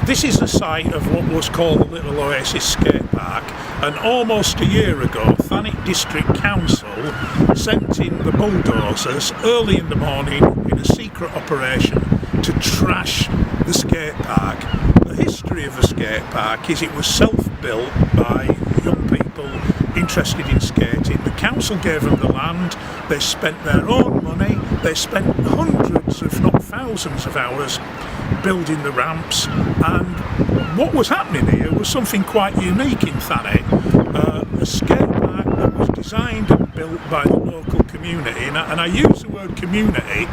This is the site of what was called the Little Oasis skate park, and almost a year ago Thanet District Council sent in the bulldozers early in the morning in a secret operation to trash the skate park. The history of the skate park is it was self-built by young people interested in skating. The council gave them the land, they spent their own money, they spent hundreds if not thousands of hours building the ramps, and what was happening here was something quite unique in Thanet. A skate park that was designed and built by the local community, and I use the word community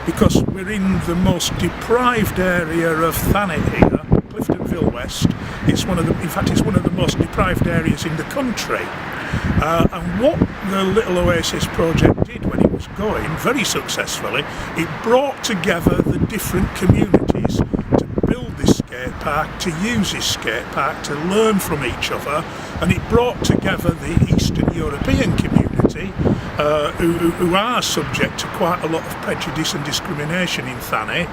because we're in the most deprived area of Thanet here, Cliftonville West. It's one of the most deprived areas in the country. And what the Little Oasis project did when it was going very successfully, it brought together the different communities to build this skate park, to use this skate park, to learn from each other, and it brought together the Eastern European community who are subject to quite a lot of prejudice and discrimination in Thanet,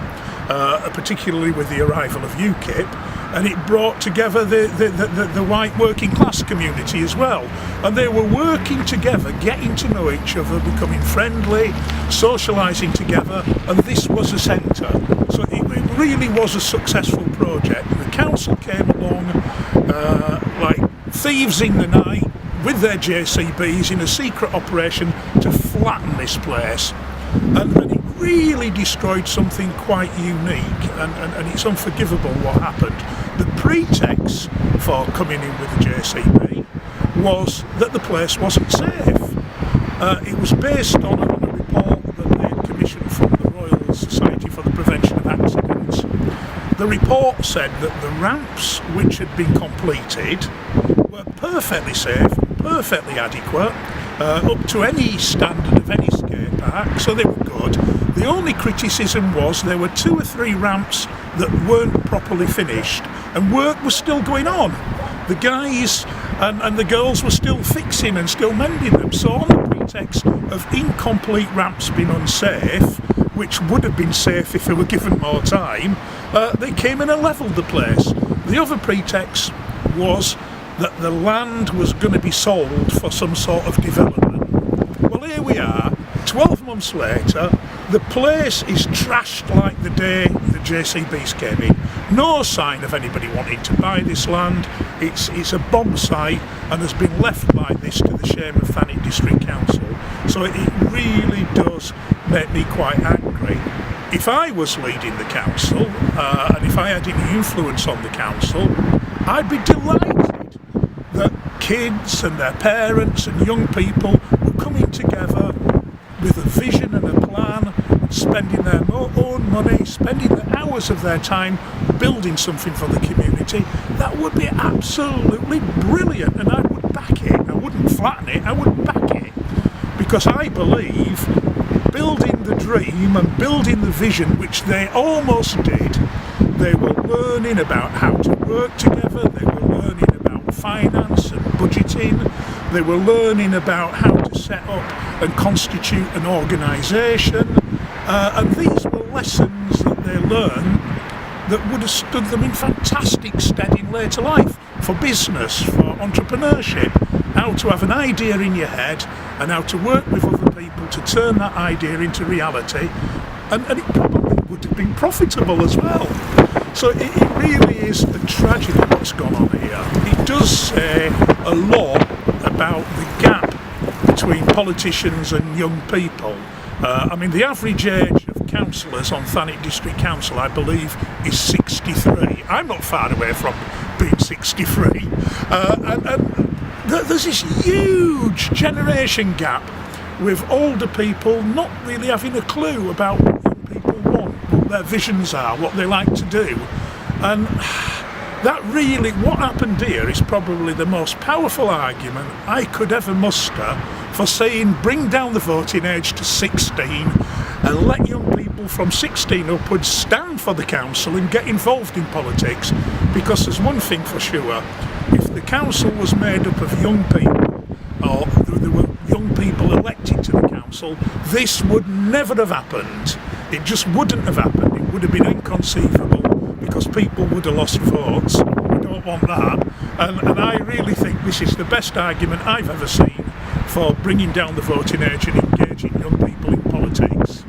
particularly with the arrival of UKIP, and it brought together the white working class community as well, and they were working together, getting to know each other, becoming friendly, socialising together, and this was a centre. So it really was a successful project. The council came along like thieves in the night with their JCBs in a secret operation to flatten this place, and it really destroyed something quite unique, and it's unforgivable what happened. The pretext for coming in with the JCB was that the place wasn't safe. It was based on a report that they had commissioned from the Royal Society for the Prevention of Accidents. The report said that the ramps which had been completed were perfectly safe, perfectly adequate, up to any standard of any skate park, so they were good. The only criticism was there were 2 or 3 ramps that weren't properly finished, and work was still going on. The guys and the girls were still fixing and still mending them. So on the pretext of incomplete ramps being unsafe, which would have been safe if they were given more time, they came in and levelled the place. The other pretext was that the land was going to be sold for some sort of development. Well, here we are, 12 months later, the place is trashed like the day the JCBs came in. No sign of anybody wanting to buy this land. It's a bomb site and has been left like this to the shame of Thanet District Council. So it really does make me quite angry. If I was leading the council, and if I had any influence on the council, I'd be delighted that kids and their parents and young people were coming together with a vision and a plan, spending their own money, spending the hours of their time building something for the community. That would be absolutely brilliant, and I would back it. I wouldn't flatten it, I would back it, because I believe building the dream and building the vision, which they almost did, they were learning about how to work together, they were learning about finance and budgeting, they were learning about how to set up and constitute an organisation, and these were lessons that they learned that would have stood them in fantastic stead in later life, for business, for entrepreneurship, how to have an idea in your head and how to work with other people to turn that idea into reality, and it probably would have been profitable as well. So it really is a tragedy what's gone on here. It does say a lot about the gap between politicians and young people. I mean, the average age of councillors on Thanet District Council, I believe, is 63. I'm not far away from being 63. There's this huge generation gap with older people not really having a clue about what young people want, what their visions are, what they like to do. And that really, what happened here is probably the most powerful argument I could ever muster for saying bring down the voting age to 16 and let young people from 16 upwards stand for the council and get involved in politics. Because there's one thing for sure, if the council was made up of young people, or there were young people elected to the council, council, this would never have happened. It just wouldn't have happened. It would have been inconceivable because people would have lost votes. We don't want that. And I really think this is the best argument I've ever seen for bringing down the voting age and engaging young people in politics.